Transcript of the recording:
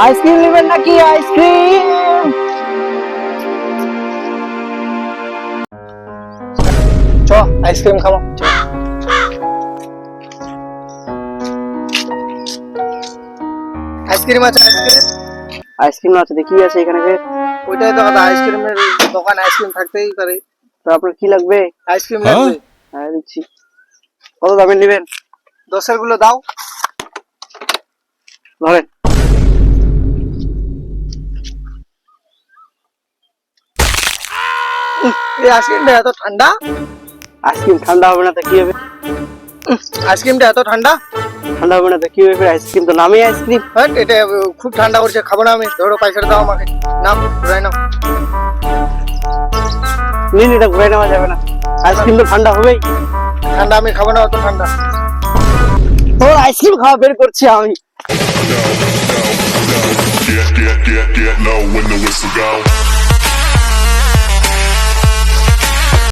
Ice cream নেবেন নাকি ice cream? চ আইসক্রিম খাবো। আইসক্রিম আছে আইসক্রিম। আইসক্রিম আছে, দেখি আছে এখানে। ওইটাই তো কথা, আইসক্রিমের দোকান, আইসক্রিম থাকতেই পারে। তো আপনার কি লাগবে? আইসক্রিম লাগবে। হ্যাঁ দিচ্ছি। কত দামের নেবেন? 10-এর গুলো দাও। ধরেন। এই আইসক্রিমটা এত ঠান্ডা। আইসক্রিম ঠান্ডা হবে না তো কি হবে? আইসক্রিমটা এত ঠান্ডা। ঠান্ডা হবে না তো কি হবে? আইসক্রিম তো নামই আইসক্রিম। হ্যাঁ, এটা খুব ঠান্ডা করছে, খাবো না আমি। ধরো পয়সাটা দাও আমাকে। নাও ঘুরাই নাও। নিন, এটা ঘুরে নেওয়া যাবে না। আইসক্রিম তো ঠান্ডা হবেই। ঠান্ডা আমি খাবো না, অত ঠান্ডা। ও আইসক্রিম খাওয়া বের করছি আমি। Get low when the whistle go.